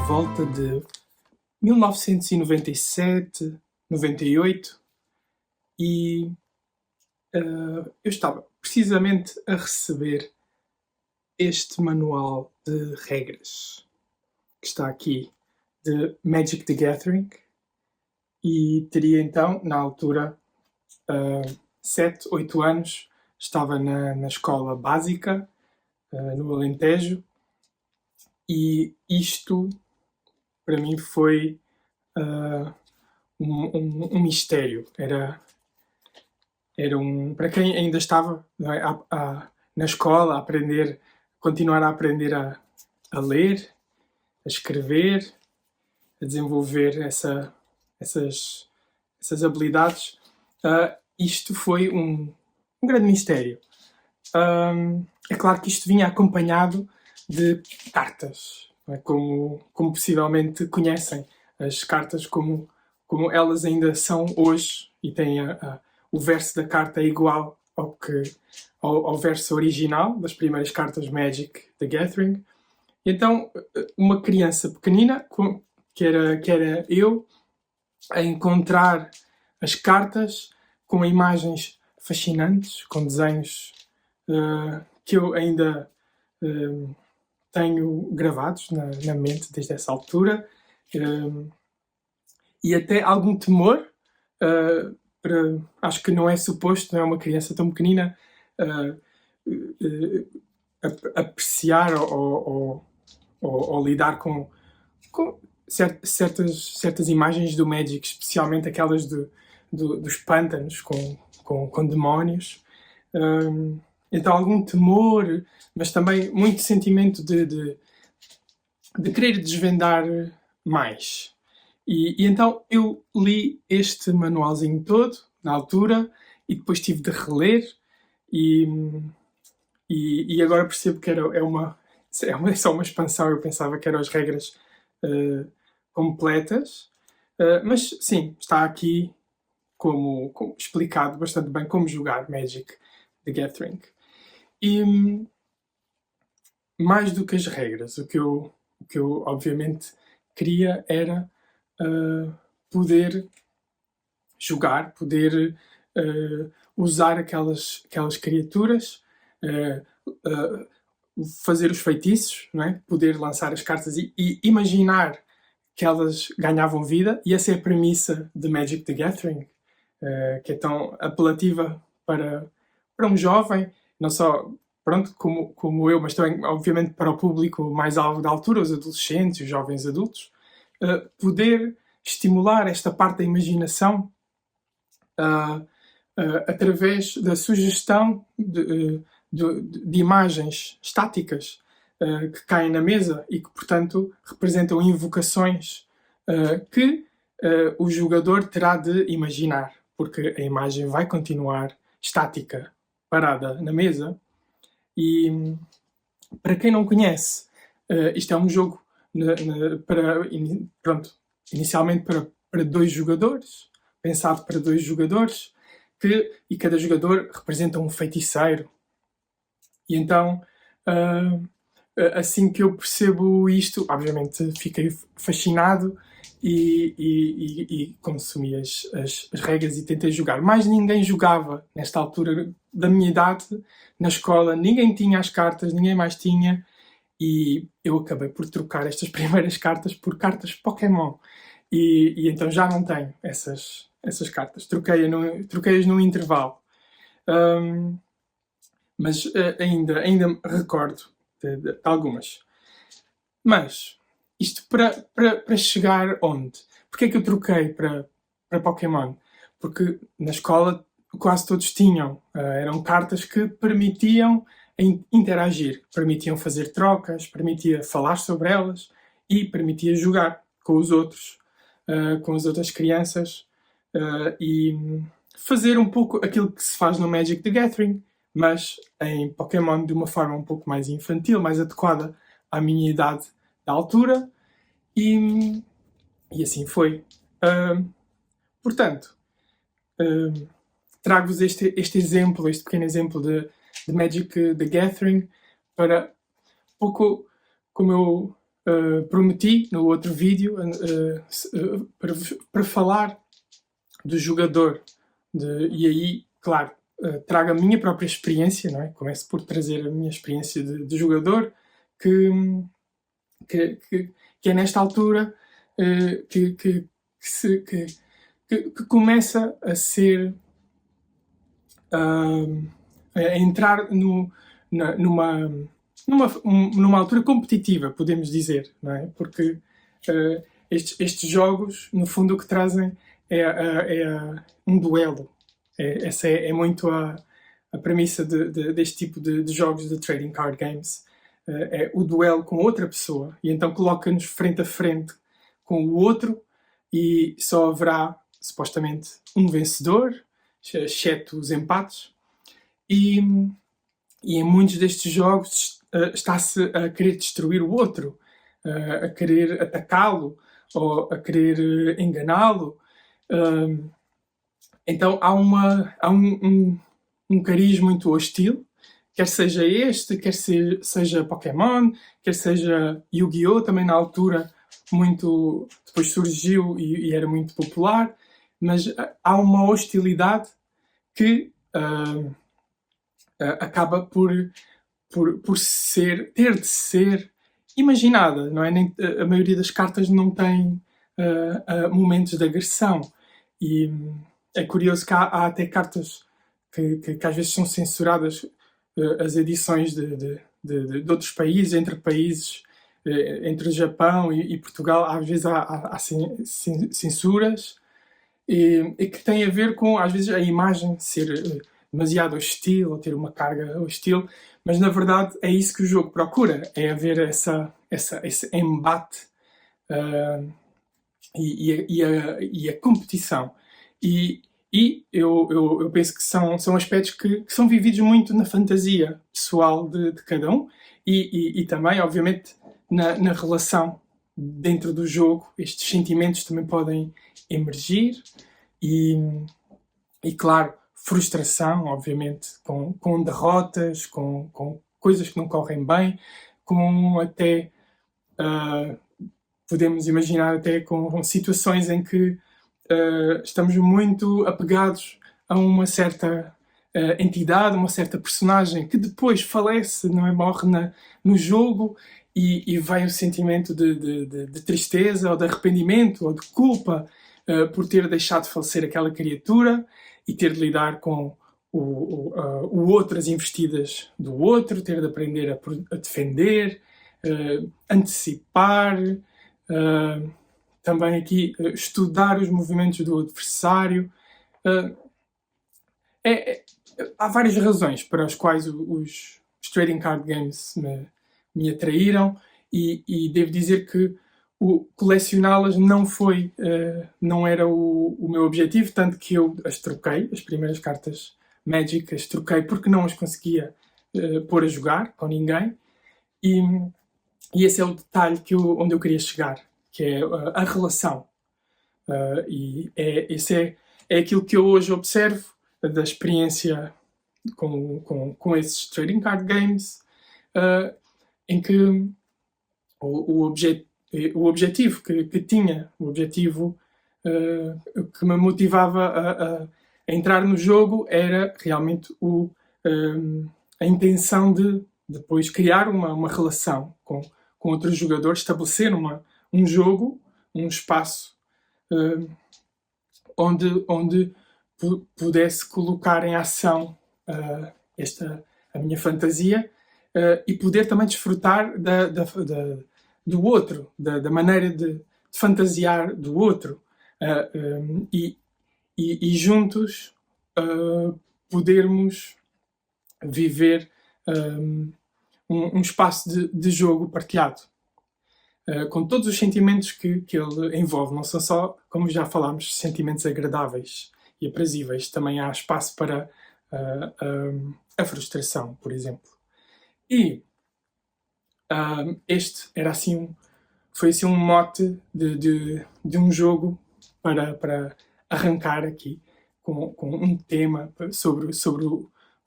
volta de 1997, 98 e eu estava precisamente a receber este manual de regras que está aqui de Magic the Gathering e teria então, na altura, 7, 8 anos, estava na escola básica, no Alentejo, e isto para mim foi um mistério. Era para quem ainda estava, não é, na escola a aprender, continuar a aprender a ler, a escrever, a desenvolver essas habilidades. Isto foi um grande mistério. É claro que isto vinha acompanhado de cartas, não é? Como possivelmente conhecem as cartas como elas ainda são hoje, e têm o verso da carta é igual ao verso original das primeiras cartas Magic the Gathering. E então, uma criança pequenina, que era eu, a encontrar as cartas com imagens fascinantes, com desenhos que eu ainda tenho gravados na mente desde essa altura, e até algum temor. Acho que não é suposto, não é uma criança tão pequenina, apreciar ou lidar com certas imagens do Magic, especialmente aquelas dos pântanos com demónios. Então algum temor, mas também muito sentimento de querer desvendar mais. E então eu li este manualzinho todo, na altura, e depois tive de reler, e agora percebo que é só uma expansão. Eu pensava que eram as regras completas, mas sim, está aqui como explicado bastante bem como jogar Magic the Gathering. E mais do que as regras, o que eu obviamente queria era poder jogar, poder usar aquelas criaturas, fazer os feitiços, não é? Poder lançar as cartas e imaginar que elas ganhavam vida. E essa é a premissa de Magic the Gathering, que é tão apelativa para um jovem, não só como eu, mas também obviamente para o público mais alvo da altura, os adolescentes, os jovens adultos. Poder estimular esta parte da imaginação através da sugestão de imagens estáticas que caem na mesa e que, portanto, representam invocações que o jogador terá de imaginar, porque a imagem vai continuar estática, parada na mesa. E para quem não conhece, isto é um jogo inicialmente para 2 jogadores, pensado para 2 jogadores, e cada jogador representa um feiticeiro. E então, assim que eu percebo isto, obviamente fiquei fascinado e consumi as regras e tentei jogar. Mais ninguém jogava nesta altura da minha idade na escola, ninguém tinha as cartas, ninguém mais tinha, e eu acabei por trocar estas primeiras cartas por cartas Pokémon. E então já não tenho essas cartas. Troquei-as num intervalo. Mas ainda me recordo de algumas. Mas isto para chegar onde? Porquê é que eu troquei para Pokémon? Porque na escola quase todos tinham. Eram cartas que permitiam interagir, permitiam fazer trocas, permitia falar sobre elas e permitia jogar com os outros, com as outras crianças, e fazer um pouco aquilo que se faz no Magic the Gathering, mas em Pokémon de uma forma um pouco mais infantil, mais adequada à minha idade da altura, e assim foi. Portanto, trago-vos este exemplo, este pequeno exemplo de Magic the Gathering, para pouco como eu prometi no outro vídeo para falar do jogador. E aí, claro, trago a minha própria experiência, não é? Começo por trazer a minha experiência de jogador, que é nesta altura que começa a ser a entrar numa altura competitiva, podemos dizer, não é? Porque estes jogos, no fundo, o que trazem é um duelo. Essa é muito a premissa deste tipo de jogos de trading card games. É o duelo com outra pessoa, e então coloca-nos frente a frente com o outro, e só haverá, supostamente, um vencedor, exceto os empates. E em muitos destes jogos está-se a querer destruir o outro, a querer atacá-lo, ou a querer enganá-lo. Então há um cariz muito hostil, quer seja este, quer seja Pokémon, quer seja Yu-Gi-Oh! Também na altura muito depois surgiu e era muito popular, mas há uma hostilidade que acaba por ter de ser imaginada, não é? A maioria das cartas não tem momentos de agressão, e é curioso que há até cartas que às vezes são censuradas, as edições de outros países, entre países, entre o Japão e Portugal, às vezes há censuras, e que tem a ver com, às vezes, a imagem ser demasiado hostil ou ter uma carga hostil, mas na verdade é isso que o jogo procura, é haver esse embate e a competição. E eu penso que são aspectos que são vividos muito na fantasia pessoal de cada um, e também, obviamente, na relação dentro do jogo. Estes sentimentos também podem emergir, e claro, frustração, obviamente, com derrotas, com coisas que não correm bem, com até podemos imaginar até com situações em que estamos muito apegados a uma certa entidade, uma certa personagem que depois falece, não é? Morre no jogo, e vai o sentimento de tristeza, ou de arrependimento, ou de culpa por ter deixado falecer aquela criatura, e ter de lidar com o outro, as investidas do outro, ter de aprender a defender, antecipar, também aqui estudar os movimentos do adversário. Há várias razões para as quais os trading card games me atraíram, e devo dizer que colecioná-las não era o meu objetivo, tanto que eu as troquei, as primeiras cartas Magic as troquei porque não as conseguia pôr a jogar com ninguém, e esse é o detalhe onde eu queria chegar, que é a relação. E esse é aquilo que eu hoje observo da experiência com esses trading card games, em que o objetivo que tinha, o objetivo que me motivava a entrar no jogo, era realmente a intenção de depois criar uma relação com outros jogadores, estabelecer um jogo, um espaço onde pudesse colocar em ação a minha fantasia, e poder também desfrutar do outro, da maneira de fantasiar do outro, e juntos podermos viver um espaço de jogo partilhado, com todos os sentimentos que ele envolve. Não são só, como já falámos, sentimentos agradáveis e aprazíveis. Também há espaço para a frustração, por exemplo. E este foi assim um mote de um jogo para arrancar aqui com um tema sobre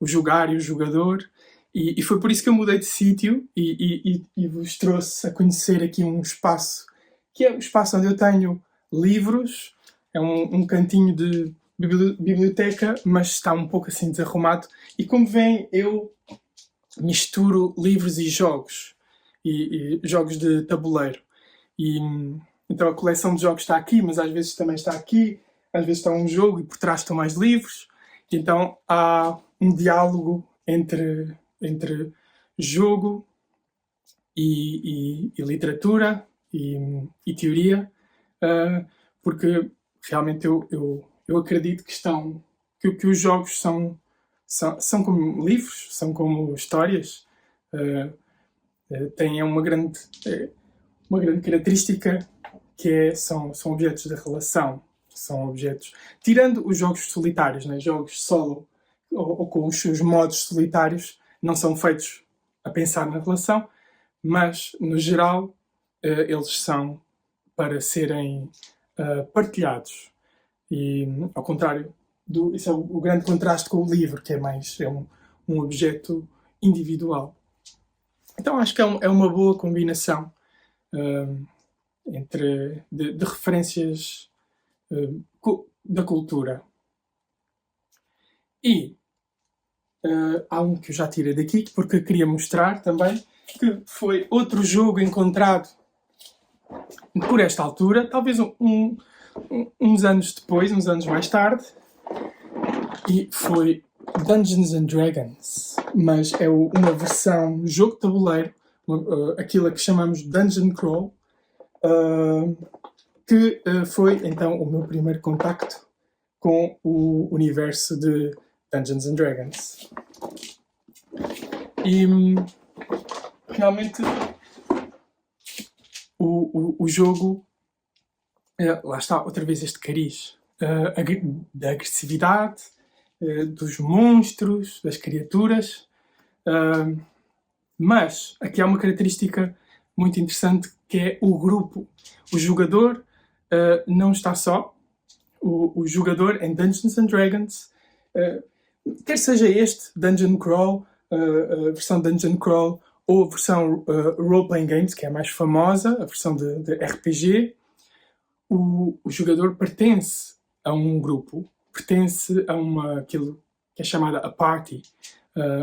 o jogar e o jogador, E foi por isso que eu mudei de sítio e vos trouxe a conhecer aqui um espaço, que é o espaço onde eu tenho livros, é um cantinho de biblioteca, mas está um pouco assim desarrumado. E como veem, eu misturo livros e jogos, e jogos de tabuleiro. E, então a coleção de jogos está aqui, mas às vezes também está aqui, às vezes está um jogo e por trás estão mais livros. E então há um diálogo entre jogo e literatura e teoria, porque realmente eu acredito que os jogos são como livros, são como histórias, têm uma grande característica que são objetos de relação, são objetos, tirando os jogos solitários, né? Jogos solo ou com os seus modos solitários, não são feitos a pensar na relação, mas no geral eles são para serem partilhados. E ao contrário, isso é o grande contraste com o livro, que é um objeto individual. Então acho que é uma boa combinação de referências da cultura. E há um que eu já tirei daqui, porque queria mostrar também, que foi outro jogo encontrado por esta altura, talvez uns anos depois, uns anos mais tarde, e foi Dungeons and Dragons, mas é uma versão jogo de tabuleiro, aquilo que chamamos Dungeon Crawl, que foi então o meu primeiro contacto com o universo de Dungeons and Dragons. E realmente o jogo, lá está outra vez este cariz da agressividade, dos monstros, das criaturas, mas aqui há uma característica muito interessante, que é o grupo. O jogador não está só. O jogador em Dungeons and Dragons, quer seja este Dungeon Crawl, a versão Dungeon Crawl, ou a versão Role-Playing Games, que é a mais famosa, a versão de RPG, o jogador pertence a um grupo, pertence a aquilo que é chamada a party,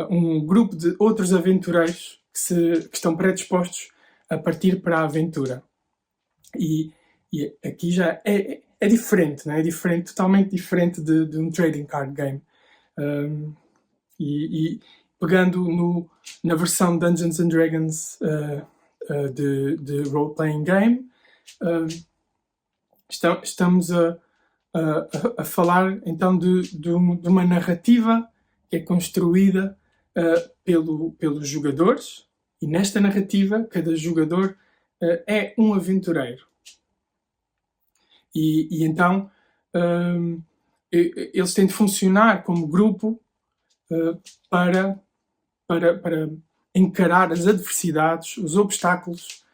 um grupo de outros aventureiros que estão predispostos a partir para a aventura. E aqui já é diferente, né? É diferente, totalmente diferente de um trading card game. E pegando na versão Dungeons and Dragons de role-playing game, estamos a falar então de uma narrativa que é construída pelos jogadores, e nesta narrativa cada jogador é um aventureiro. E então eles têm de funcionar como grupo para encarar as adversidades, os obstáculos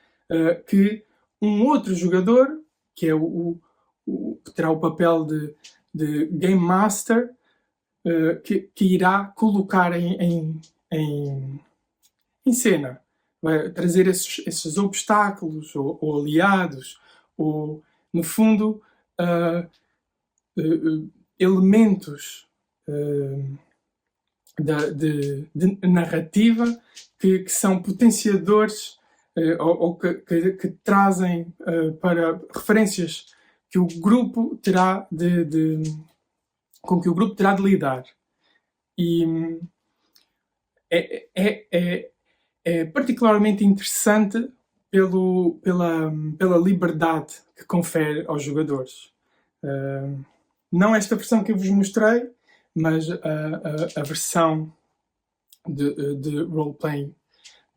que um outro jogador, que é que terá o papel de Game Master, que irá colocar em cena. Vai trazer esses obstáculos ou aliados, ou, no fundo, elementos de narrativa que são potenciadores ou que trazem para referências que o grupo terá com que o grupo terá de lidar. E é particularmente interessante pela liberdade que confere aos jogadores. Não esta versão que eu vos mostrei, mas a versão de role-playing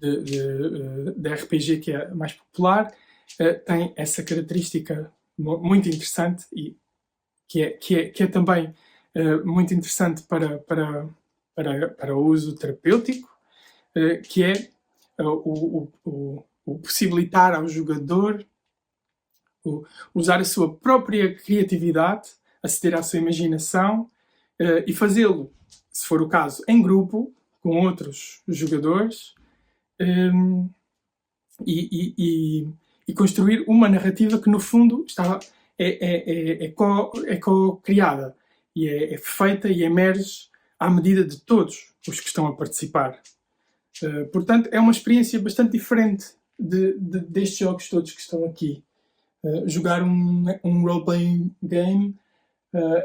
de RPG, que é a mais popular, tem essa característica muito interessante e que é também muito interessante para o uso terapêutico, que é o possibilitar ao jogador usar a sua própria criatividade, aceder à sua imaginação e fazê-lo, se for o caso, em grupo, com outros jogadores, e construir uma narrativa que, no fundo, é co-criada e é feita e emerge à medida de todos os que estão a participar. Portanto, é uma experiência bastante diferente destes jogos todos que estão aqui. Jogar um role-playing game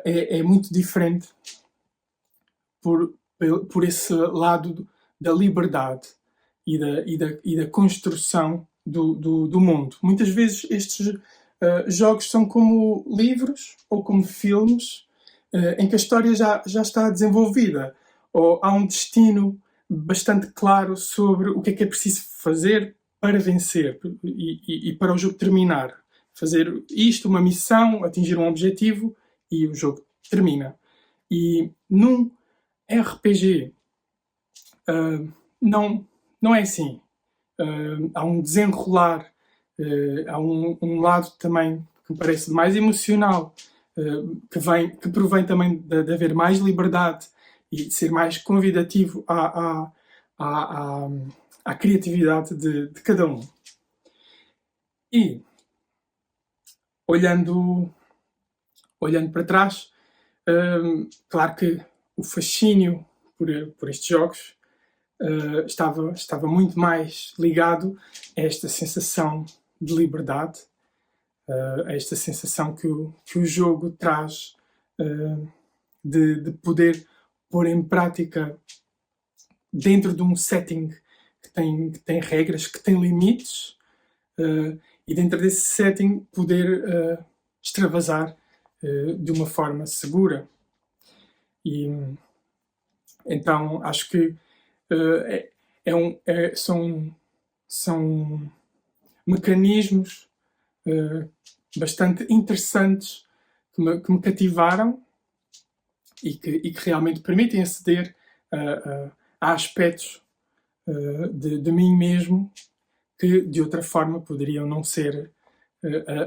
é muito diferente por esse lado da liberdade e da construção do mundo. Muitas vezes estes jogos são como livros ou como filmes em que a história já está desenvolvida, ou há um destino bastante claro sobre o que é preciso fazer para vencer e para o jogo terminar. Fazer isto, uma missão, atingir um objetivo e o jogo termina. E num RPG não é assim. Há um desenrolar, há um lado também que me parece mais emocional, que provém também de haver mais liberdade e de ser mais convidativo à criatividade de cada um. E, olhando para trás, claro que o fascínio por estes jogos estava muito mais ligado a esta sensação de liberdade, a esta sensação que o jogo traz de poder pôr em prática dentro de um setting que tem regras, que tem limites, e dentro desse setting poder extravasar de uma forma segura. E então acho que são mecanismos bastante interessantes que me cativaram e que realmente permitem aceder a aspectos de mim mesmo que de outra forma poderiam não ser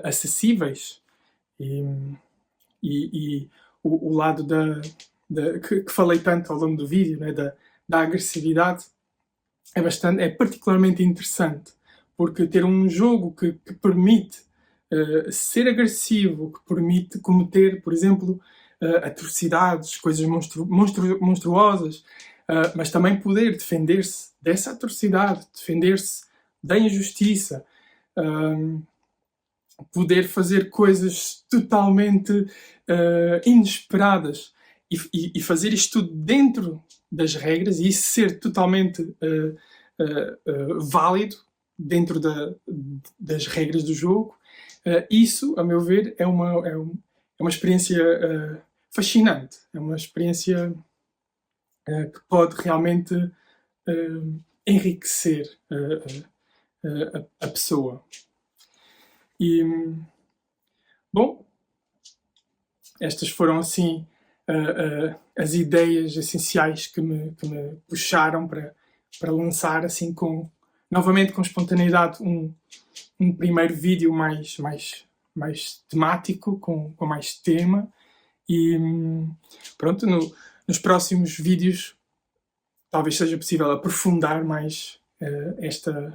acessíveis. E o lado que falei tanto ao longo do vídeo, né, da agressividade, é particularmente interessante, porque ter um jogo que permite ser agressivo, que permite cometer, por exemplo, atrocidades, coisas monstruosas, mas também poder defender-se dessa atrocidade, defender-se da injustiça, poder fazer coisas totalmente inesperadas e fazer isto tudo dentro das regras e isso ser totalmente válido dentro das regras do jogo, isso, a meu ver, é uma experiência fascinante, é uma experiência que pode realmente enriquecer a pessoa. E, bom, estas foram assim as ideias essenciais que me puxaram para lançar assim novamente com espontaneidade um primeiro vídeo mais temático, com mais tema. E pronto, nos próximos vídeos talvez seja possível aprofundar mais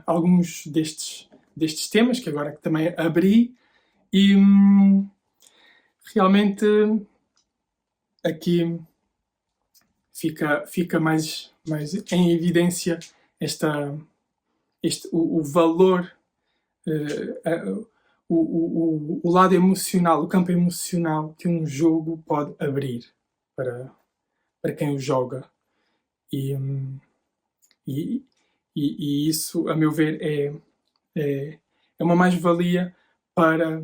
alguns destes temas que agora também abri, e realmente aqui fica mais em evidência o valor, o lado emocional, o campo emocional que um jogo pode abrir para quem o joga. E isso, a meu ver, é uma mais-valia para,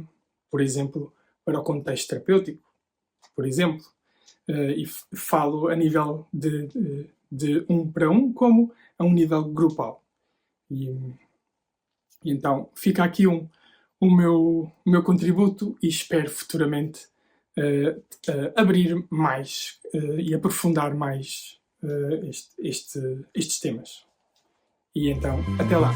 por exemplo, para o contexto terapêutico, por exemplo. E falo a nível de um para um, como a um nível grupal. E então fica aqui o meu contributo e espero futuramente abrir mais e aprofundar mais estes temas. E então, até lá!